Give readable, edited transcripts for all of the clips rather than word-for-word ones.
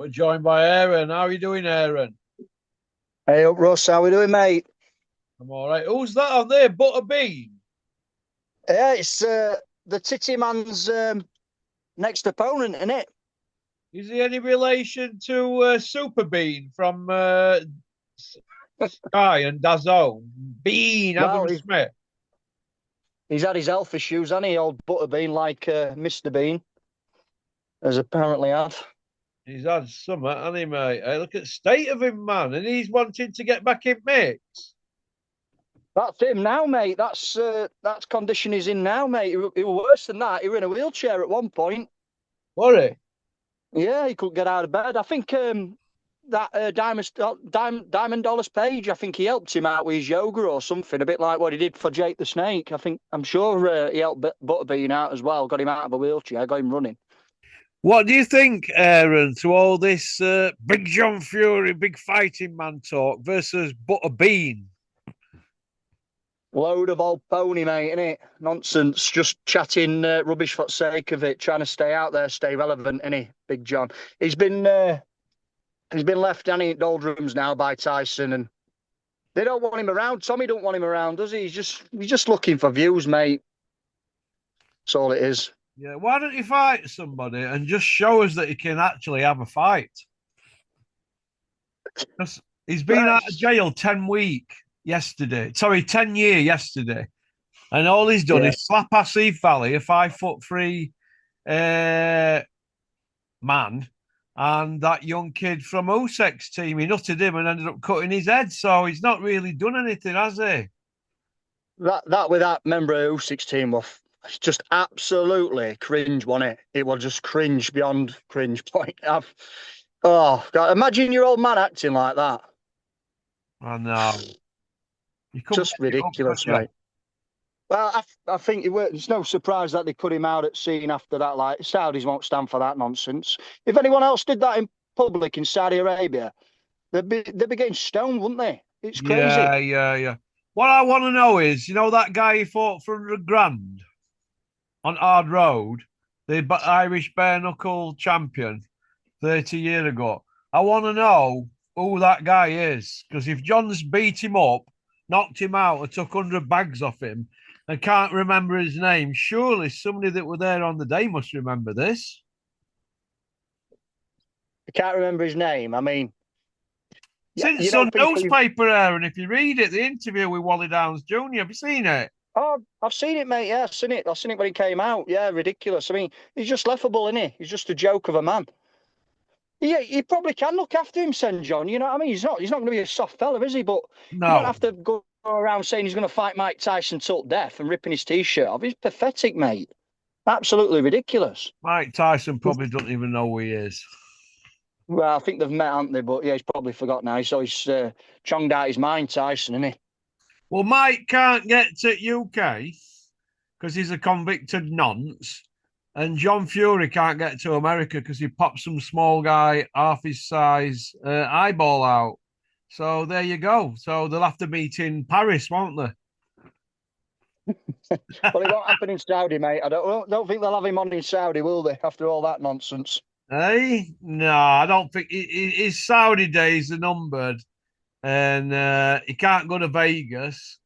We're joined by Aaron. How are you doing, Aaron? Hey up, Russ, how we doing, mate? I'm all right. Who's that on there? Butterbean? Yeah, it's the Titty Man's next opponent, isn't it? Is he any relation to Super Bean from Sky and DAZN? Bean, Well, Smith. he's had his health issues, hasn't he? Old Butterbean, like Mr. Bean has apparently had. He's had some, hasn't he, mate? Hey, look at the state of him, man. And he's wanting to get back in mix. That's him now, mate. That's condition he's in now, mate. He was worse than that. He was in a wheelchair at one point. Worry. Yeah, he couldn't get out of bed. I think that Diamond Dollars Page, I think he helped him out with his yoga or something, a bit like what he did for Jake the Snake. I'm sure he helped Butterbean out as well, got him out of a wheelchair, got him running. What do you think, Aaron, to all this Big John Fury, big fighting man talk versus Butterbean? Load of old pony, mate, innit? Nonsense. Just chatting rubbish for the sake of it, trying to stay out there, stay relevant, innit? Big John. He's been left down in doldrums now by Tyson, and they don't want him around. Tommy don't want him around, does he? He's just looking for views, mate. That's all it is. Yeah, why don't you fight somebody and just show us that he can actually have a fight? Because he's been out of Right. jail 10 week yesterday. Sorry, 10 year yesterday. And all he's done Yeah. is slap Asif Valley, a 5'3" uh, man, and that young kid from Usyk's team. He nutted him and ended up cutting his head. So he's not really done anything, has he? That with that member of U16 was just absolutely cringe, wasn't it? It was just cringe beyond cringe point. Oh God, imagine your old man acting like that. I know. You couldn't Just make it up, could ridiculous, you? mate. Well, I think it's no surprise that they put him out at scene after that. Like, Saudis won't stand for that nonsense. If anyone else did that in public in Saudi Arabia, they'd be getting stoned, wouldn't they? It's crazy. Yeah. What I want to know is, that guy he fought for 100 grand on Hard Road, the Irish bare knuckle champion 30 years ago. I want to know who that guy is. Because if John's beat him up, knocked him out, and took 100 bags off him, and can't remember his name, surely somebody that were there on the day must remember this. I can't remember his name. I mean, It's yeah, in you know, Sun people. newspaper, Aaron. If you read it, the interview with Wally Downs Jr., have you seen it? Oh, I've seen it, mate. Yeah, I've seen it. I've seen it when he came out. Yeah, ridiculous. I mean, he's just laughable, isn't he? He's just a joke of a man. Yeah, he probably can look after him, St. John. You know what I mean? He's not going to be a soft fella, is he? But you don't No. have to go around saying he's going to fight Mike Tyson till death and ripping his t-shirt off. He's pathetic, mate. Absolutely ridiculous. Mike Tyson probably doesn't even know who he is. Well, I think they've met, haven't they? But yeah, he's probably forgot now. He's chonged out his mind, Tyson, isn't he? Well, Mike can't get to UK because he's a convicted nonce. And John Fury can't get to America because he popped some small guy half his size eyeball out. So there you go. So they'll have to meet in Paris, won't they? Well, it won't happen in Saudi, mate. I don't think they'll have him on in Saudi, will they? After all that nonsense. Hey, no, I don't think his Saudi days are numbered, and he can't go to Vegas.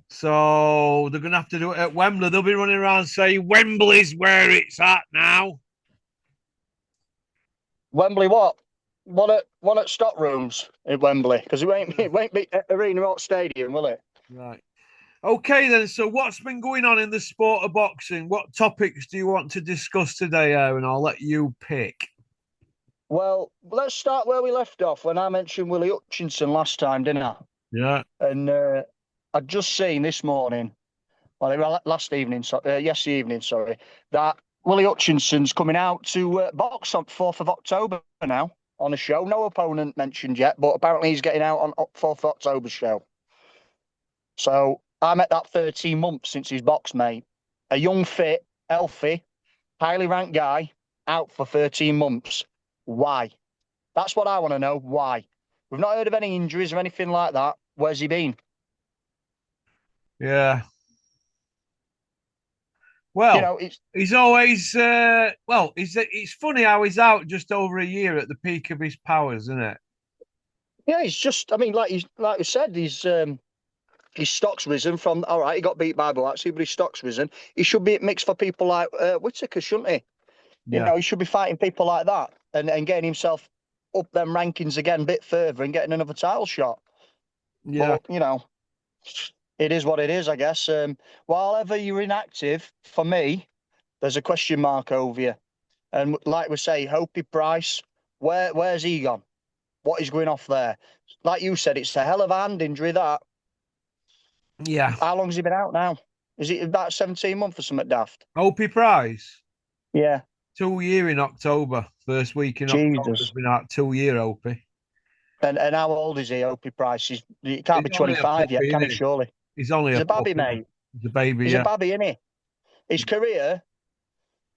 So they're going to have to do it at Wembley. They'll be running around saying Wembley's where it's at now. Wembley, what? What at stock rooms in Wembley? Because it won't be Arena Rock Stadium, will it? Right. Okay, then. So, what's been going on in the sport of boxing? What topics do you want to discuss today, Aaron? I'll let you pick. Well, let's start where we left off when I mentioned Willie Hutchinson last time, didn't I? Yeah. And I'd just seen this morning, well, last evening, yesterday evening, sorry, that Willie Hutchinson's coming out to box on 4th of October now on a show. No opponent mentioned yet, but apparently he's getting out on 4th of October show. So I'm at that 13 months since he's boxed, mate. A young, fit, healthy, highly ranked guy out for 13 months. Why? That's what I want to know. Why? We've not heard of any injuries or anything like that. Where's he been? Yeah. Well, It's he's always it's funny how he's out just over a year at the peak of his powers, isn't it? yeah, he's just. I mean, like you said, his stock's risen from. All right, he got beat by Boatsy, but his stock's risen. He should be mixed for people like Whitaker, shouldn't he? Yeah, He should be fighting people like that and getting himself up them rankings again a bit further and getting another title shot. yeah, But it is what it is, I guess. While ever you're inactive, for me, there's a question mark over you. And like we say, Hopey Price, where's he gone? What is going off there? Like you said, it's a hell of a hand injury. That yeah. how long's he been out now? Is it about 17 months or something daft? Opie Price, Yeah, 2 year in October. First week in October has Jesus. been out 2 year, Opie. And how old is he? Opie Price? He can't He's be only a 25 yet, puppy, can isn't he? he? Surely He's only he's a a babby, puppy. mate. He's a baby, He's a yeah. babby, isn't he? His career.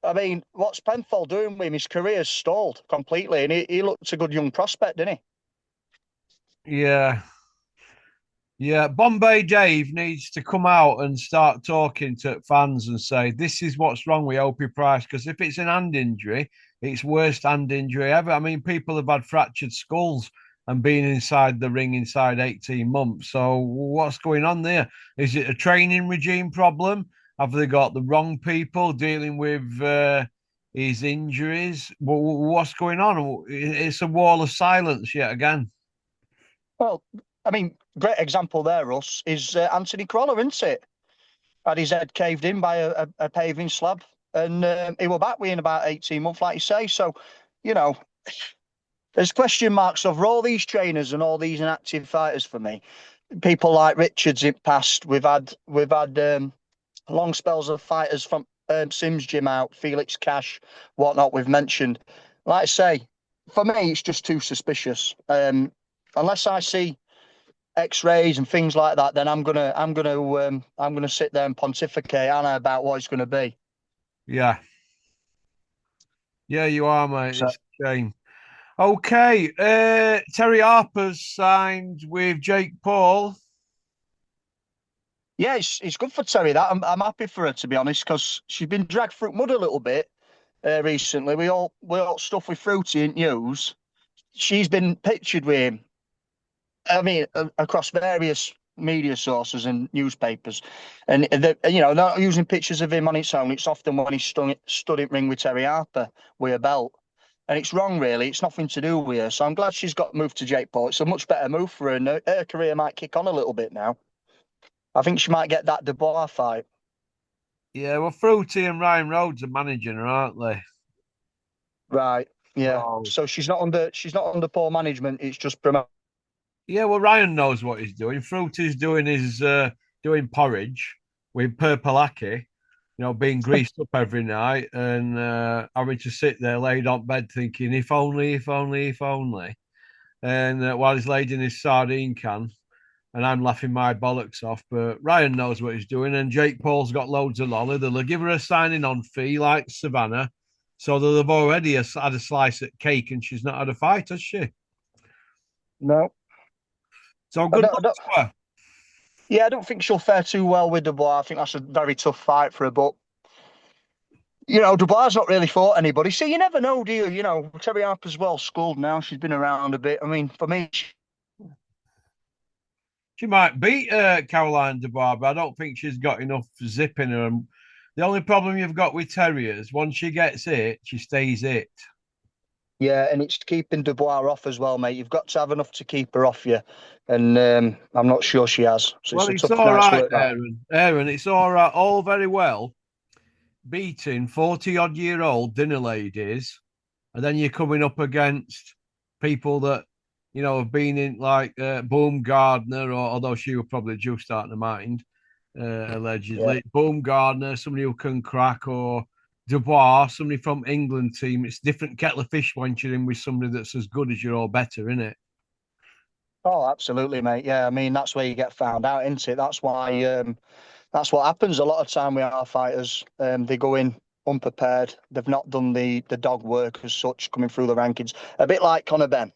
I mean, what's Penfold doing with him? His career's stalled completely, and he looked a good young prospect, didn't Yeah. Yeah, Bombay Dave needs to come out and start talking to fans and say, this is what's wrong with Opie Price. Because if it's an hand injury, it's worst hand injury ever. I mean, people have had fractured skulls and been inside the ring inside 18 months. So what's going on there? Is it a training regime problem? Have they got the wrong people dealing with his injuries? What's going on? It's a wall of silence yet again. he? Well, I mean, great example there, Russ, is Anthony Crawler, isn't it? Had his head caved in by a paving slab, and he were back within about 18 months, like you say. So, you know, there's question marks over all these trainers and all these inactive fighters for me. People like Richards in past. We've had long spells of fighters from Sims Gym out, Felix Cash, whatnot. We've mentioned. Like I say, for me, it's just too suspicious. Unless I see X-rays and things like that, then I'm gonna sit there and pontificate, Anna, about what it's gonna be. Yeah. Yeah, you are, mate. So It's a shame. Okay, Terry Harper's signed with Jake Paul. yeah, it's good for Terry. That I'm happy for her, to be honest, because she's been dragged through mud a little bit recently. We all stuff with Fruity in news. She's been pictured with him. I mean, across various media sources and newspapers, and they're not using pictures of him on its own. It's often when he stood in ring with Terry Harper with a belt, and it's wrong, really. It's nothing to do with her. So I'm glad she's got moved to Jake Paul. It's a much better move for her, and her career might kick on a little bit now. I think she might get that Dubois fight. Yeah, well, Fruity and Ryan Rhodes are managing her, aren't they? Right. Yeah. Oh. So she's not under poor management. It's just promote. Yeah, well, Ryan knows what he's doing. Fruity's doing his doing porridge with Purple being greased up every night and having to sit there laid on bed thinking, if only, if only, if only. And while he's laid in his sardine can, and I'm laughing my bollocks off. But Ryan knows what he's doing, and Jake Paul's got loads of lolly. They'll give her a signing on fee like Savannah, so they'll have already had a slice at cake, and she's not had a fight, has she? No. So I good don't, I luck don't, to her. yeah, I don't think she'll fare too well with Dubois. I think that's a very tough fight for her. But Dubois not really fought anybody. See, you never know, do you? Terry Harper's well schooled now. She's been around a bit. I mean, for me, She might beat Caroline Dubois, but I don't think she's got enough zip in her. And the only problem you've got with terriers, once she gets it, she stays it. yeah, and it's keeping Dubois off as well, mate. You've got to have enough to keep her off you, and I'm not sure she has. So it's Well, a it's tough all night's right, work, that. Aaron. Aaron, it's all right, all very well beating 40-odd-year-old dinner ladies, and then you're coming up against people that have been in like Boom Gardner, or although she was probably just starting to mind, Yeah. allegedly. Boom Gardner, somebody who can crack, or Dubois, somebody from England team. It's different kettle of fish when you're in with somebody that's as good as you or better, isn't it? Oh, absolutely, mate. Yeah, I mean that's where you get found out, isn't it? That's why. That's what happens a lot of time with our fighters. They go in unprepared. They've not done the dog work as such coming through the rankings. A bit like Conor Ben.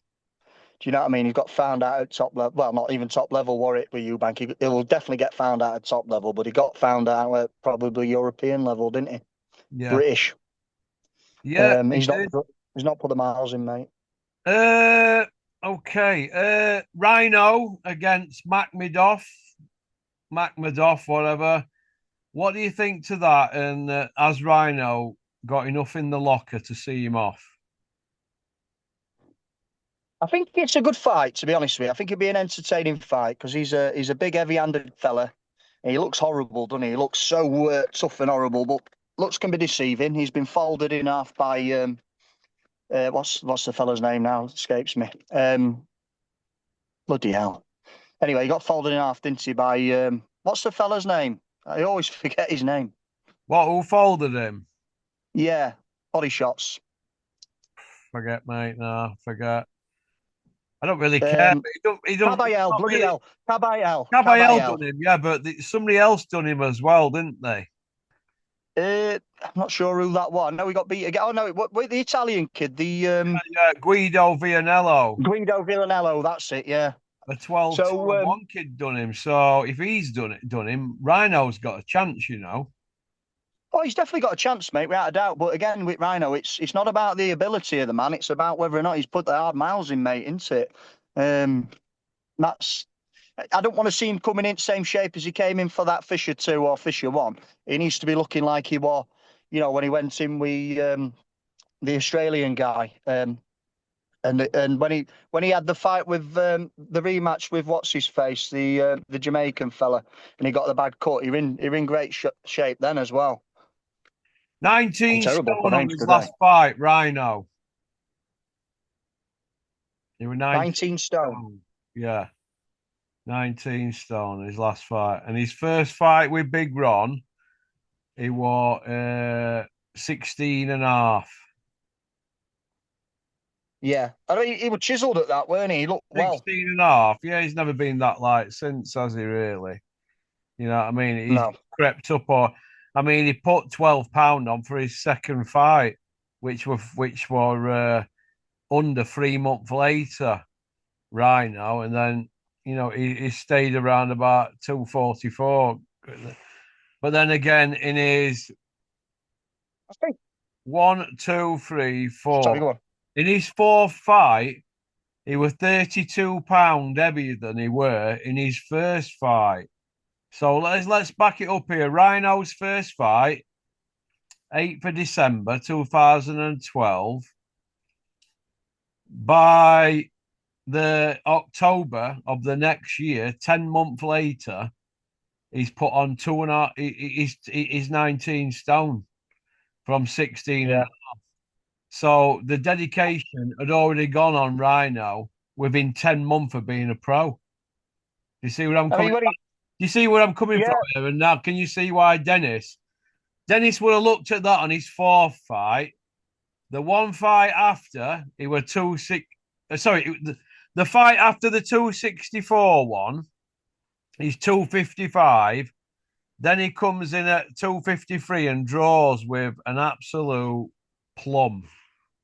Do you know what I mean? He got found out at top level. Well, not even top level, Warwick with Eubank. He'll definitely get found out at top level, but he got found out at probably European level, didn't he? Yeah. British. Yeah, he He's not. did. He's not put the miles in, mate. Uh, okay. Rhino against Mac whatever. What do you think to that? And has Rhino got enough in the locker to see him off? I think it's a good fight, to be honest with you. I think it'd be an entertaining fight because he's a big, heavy-handed fella. He looks horrible, doesn't he? He looks so tough and horrible, but looks can be deceiving. He's been folded in half by what's the fella's name now? It escapes me. Bloody hell. Anyway, he got folded in half, didn't he? By what's the fella's name? I always forget his name. What? Who folded him? Yeah, body shots. Forget, mate. No, forget. I don't really care. Um, But he don't. He's Caballel, not bloody really. hell, Caballel, Caballel Caballel. done him, yeah, but somebody else done him as well, didn't they? I'm not sure who that was. No, he got beat again. Oh no, what the Italian kid, the Yeah, Guido Vianello, Guido Villanello. That's it. Yeah. a 12 2 So and 1 kid done him. So if he's done him, Rhino's got a chance, you know. oh, he's definitely got a chance, mate, without a doubt. But again, with Rhino, it's not about the ability of the man. It's about whether or not he's put the hard miles in, mate, isn't it? That's. I don't want to see him coming in the same shape as he came in for that Fisher 2 or Fisher 1. He needs to be looking like he was, when he went in with the Australian guy. And when he had the fight with the rematch with what's his face, the Jamaican fella, and he got the bad cut. You're in great shape then as well. I'm 19 terrible for stone on names his today. last fight, Rhino. He was 19 19 stone. stone. Yeah, 19 stone his last fight. And his first fight with Big Ron, he was 16 and a half. Yeah, I mean he was chiseled at that, weren't he? He looked well. 16 and a half. Yeah, he's never been that light since, has he, really? You know what I mean? He's No. crept up, or I mean, he put 12 pound on for his second fight, which were under 3 months later, Rhino, and then he stayed around about 244. But then again, in his I think. one, two, three, Sorry, four, go on. in his fourth fight, he was 32 pound heavier than he were in his first fight. So let's back it up here. Rhino's first fight, 8th of December 2012. By the October of the next year, 10 months later, he's put on two and a half. He's 19 stone from 16. Yeah. So the dedication had already gone on Rhino within 10 months of being a pro. You see where I'm I coming mean, when from? You see where I'm coming yeah, from here? And now can you see why Dennis would have looked at that on his fourth fight. The one fight after, he were 2-6. Sorry, the fight after the 264 one, he's 255. Then he comes in at 253 and draws with an absolute plum,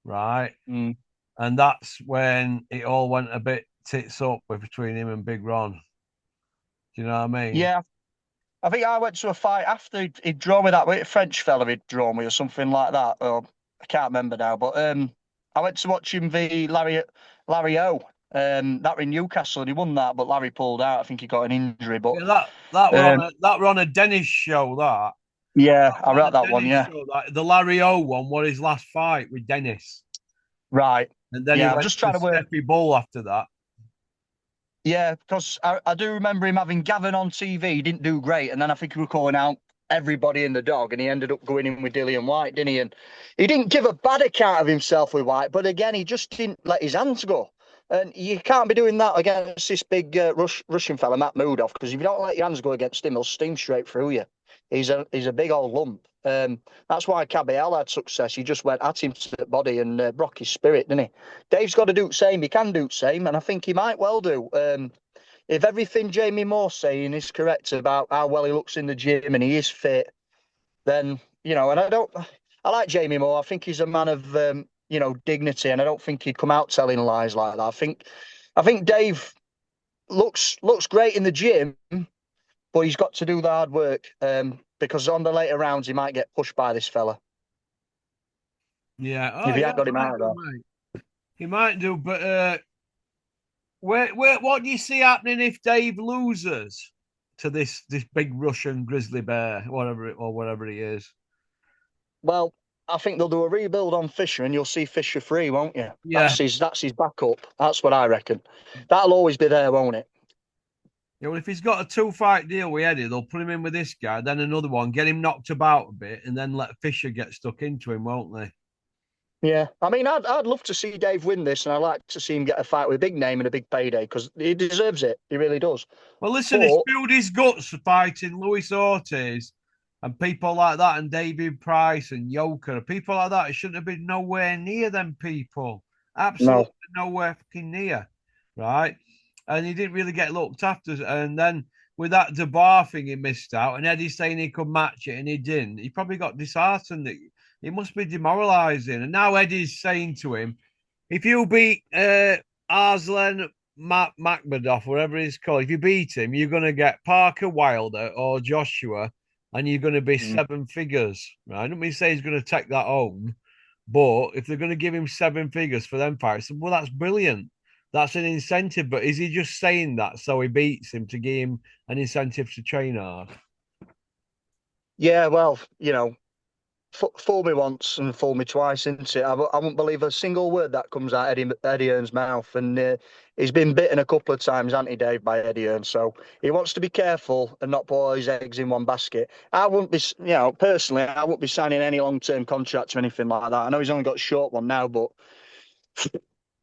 right? mm, And that's when it all went a bit tits up between him and Big Ron. Do you know what I mean? yeah. I think I went to a fight after he'd drawn with that French fella he'd drawn with or something like that. Or I can't remember now, but I went to watch him v Larry O. That were in Newcastle and he won that, but Larry pulled out. I think he got an injury. But Yeah, that were on um, a Dennis show. yeah, That I were on read a that one. Dennis Yeah, show. The Larry O one was his last fight with Dennis, right. and then he Yeah, I'm went just to trying to work. Steffi Bull after that. Yeah, because I do remember him having Gavin on TV. He didn't do great, and then I think he was calling out everybody in the dog, and he ended up going in with Dillian White, didn't he? And he didn't give a bad account of himself with White, but again, he just didn't let his hands go. And you can't be doing that against this big Russian fella, Matt Mudov, because if you don't let your hands go against him, he'll steam straight through you. He's a big old lump. That's why Caballel had success. He just went at him to the body and broke his spirit, didn't he? Dave's got to do the same. He can do the same, and I think he might well do. If everything Jamie Moore's saying is correct about how well he looks in the gym and he is fit, then and I like Jamie Moore. I think he's a man of dignity, and I don't think he'd come out telling lies like that. I think Dave looks great in the gym, but he's got to do the hard work because on the later rounds he might get pushed by this fella Yeah. Oh, if he yeah, ain't got him might out do, there. mate. He might do, but what do you see happening if Dave loses to this big Russian grizzly bear, whatever he is? Well, I think they'll do a rebuild on Fisher, and you'll see Fisher free, won't you? Yeah. That's his backup. That's what I reckon. That'll always be there, won't it? Yeah, well, if he's got a 2-fight deal with Eddie, they'll put him in with this guy, then another one, get him knocked about a bit, and then let Fisher get stuck into him, won't they? Yeah, I mean, I'd love to see Dave win this, and I'd like to see him get a fight with a big name and a big payday because he deserves it. He really does. Well, listen, he But spilled his guts fighting Luis Ortiz and people like that, and David Price and Yoker, people like that. It shouldn't have been nowhere near them people. Absolutely no, nowhere fucking near, right? And he didn't really get looked after. And then with that Debar thing, he missed out. And Eddie saying he could match it, and he didn't. He probably got disheartened. It must be demoralising. And now Eddie's saying to him, if you beat Arslan Makhmadov, whatever he's called, if you beat him, you're going to get Parker Wilder or Joshua, and you're going to be 7 figures, right? I don't mean to say he's going to take that home, but if they're going to give him 7 figures for them fights, well, that's brilliant. That's an incentive. But is he just saying that so he beats him to give him an incentive to train hard? yeah, well, fool me once and fool me twice, isn't it? I won't believe a single word that comes out Eddie Hearn's mouth. And he's been bitten a couple of times, hasn't he, Dave, by Eddie Hearn? So he wants to be careful and not put all his eggs in one basket. I wouldn't be, personally, I wouldn't be signing any long-term contract or anything like that. I know he's only got a short one now, but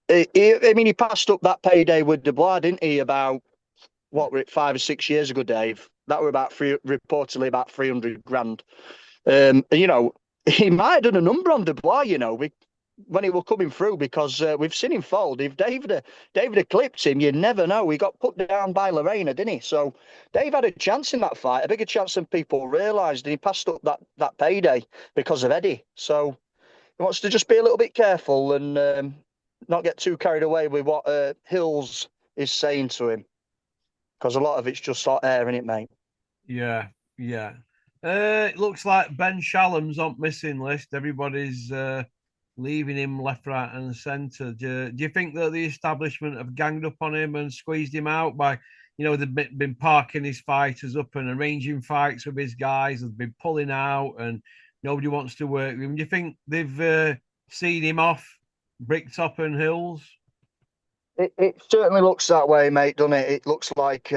he passed up that payday with Dubois, didn't he? About what were it, 5 or 6 years ago, Dave? That were reportedly about 300 grand. He might have done a number on Dubois, when he was coming through, because we've seen him fold. If David had clipped him, you never know. He got put down by Lorena, didn't he? So Dave had a chance in that fight, a bigger chance than people realised, and he passed up that payday because of Eddie. So he wants to just be a little bit careful and not get too carried away with what Hills is saying to him, because a lot of it's just hot air, isn't it, mate? Yeah, yeah. It looks like Ben Shalom's on missing list. Everybody's leaving him left, right, and centre. Do you think that the establishment have ganged up on him and squeezed him out by, they've been parking his fighters up and arranging fights with his guys, they've been pulling out, and nobody wants to work with him? Do you think they've seen him off Bricktop and Hills? It certainly looks that way, mate, doesn't it? It looks like,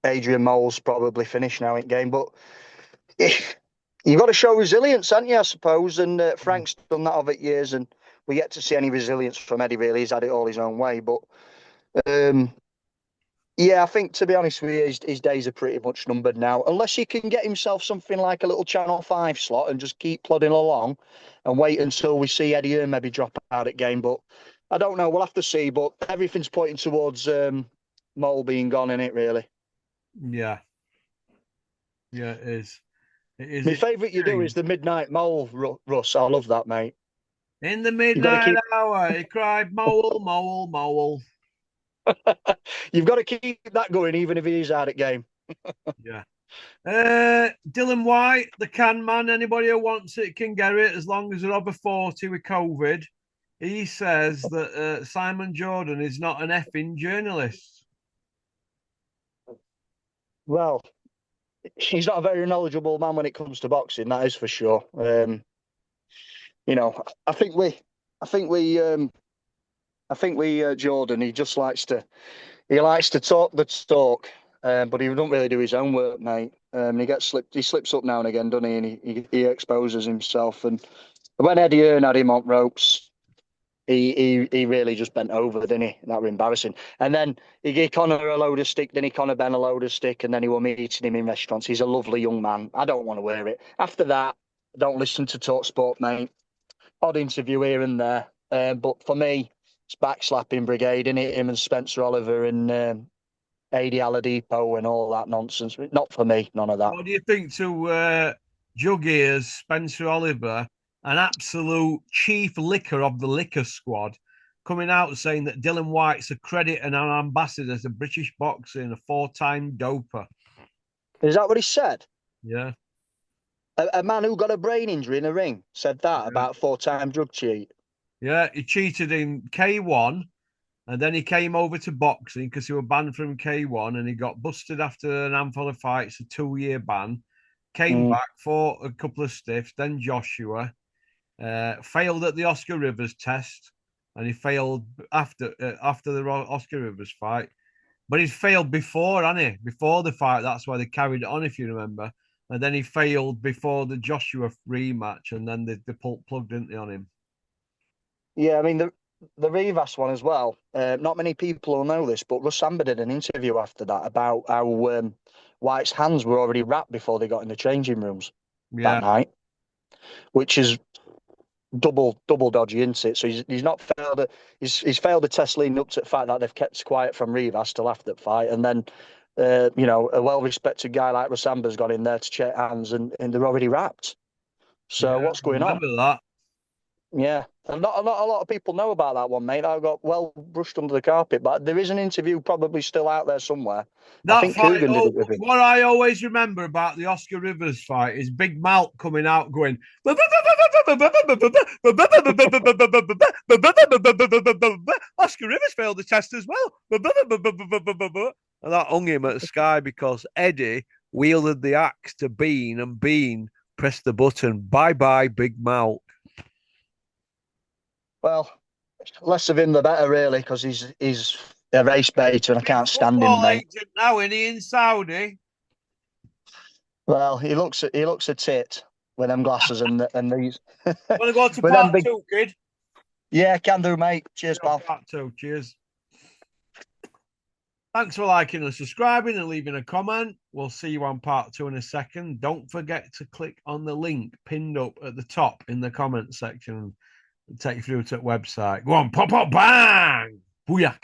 Adrian Mole's probably finished now in game, but you've got to show resilience, haven't you, I suppose? And Frank's done that over years, and we yet to see any resilience from Eddie, really. He's had it all his own way. But, yeah, I think, to be honest with you, his days are pretty much numbered now, unless he can get himself something like a little Channel 5 slot and just keep plodding along and wait until we see Eddie Hearn maybe drop out at game. But I don't know. We'll have to see. But everything's pointing towards Mole being gone, in it, really. Yeah. Yeah, it is. It is. My favourite you do is the Midnight Mole, Russ. I love that, mate. In the midnight hour, he cried, "Mole, mole, mole." You've got to keep that going, even if he is out at game. Yeah. Dillian White, the can man. Anybody who wants it can get it as long as they're over 40 with COVID. He says that Simon Jordan is not an effing journalist. Well, he's not a very knowledgeable man when it comes to boxing, that is for sure. I think Jordan. He just likes to talk the talk, but he don't really do his own work, mate. He slips up now and again, doesn't he? And he exposes himself. And when Eddie Hearn had him on ropes, he really just bent over, didn't he? That was embarrassing. And then he gave Conor a load of stick, then he Conor Ben a load of stick, and then he were meeting him in restaurants. He's a lovely young man. I don't want to wear it. After that, I don't listen to Talk Sport, mate. Odd interview here and there. But for me, it's backslapping brigade, innit? Him and Spencer Oliver and Adi Aladipo and all that nonsense. Not for me, none of that. What do you think to Jug Ears, Spencer Oliver, an absolute chief licker of the liquor squad, coming out saying that Dillian White's a credit and an ambassador to British boxing, a 4-time doper. Is that what he said? Yeah. A man who got a brain injury in a ring said that about 4-time drug cheat. Yeah, he cheated in K1 and then he came over to boxing because he was banned from K1 and he got busted after an handful of fights, a 2-year ban. Came back, fought a couple of stiffs, then Joshua. Failed at the Oscar Rivers test and he failed after the Oscar Rivers fight. But he's failed before, hasn't he? Before the fight, that's why they carried it on, if you remember. And then he failed before the Joshua rematch, and then they plugged into on him. Yeah, I mean the Rivas one as well. Not many people will know this, but Russ Amber did an interview after that about how White's hands were already wrapped before they got in the changing rooms that night, which is double dodgy, isn't it? So he's not failed. He's failed a test leading up to the fact that they've kept quiet from Rivas till after that fight, and then a well-respected guy like Russ Amber's got in there to shake hands, and they're already wrapped. So what's going on? Remember that? Yeah, and not a lot of people know about that one, mate. I got well brushed under the carpet, but there is an interview probably still out there somewhere. That I think fight, Coogan did it with him. What I always remember about the Oscar Rivers fight is Big Mouth coming out going, Oscar Rivers failed the test as well. And that hung him at the sky because Eddie wielded the axe to Bean and Bean pressed the button. Bye-bye, Big Mouth. Well, less of him the better, really, because he's a race baiter and I can't stand him, mate. Now, is he in Saudi? Well, he looks a tit with them glasses and these. Want to go to part two, kid? Yeah, can do, mate. Cheers, pal. Part two. Cheers. Thanks for liking and subscribing and leaving a comment. We'll see you on part 2 in a second. Don't forget to click on the link pinned up at the top in the comment section. Take you through to the website. Go on, pop, bang! Booyaka.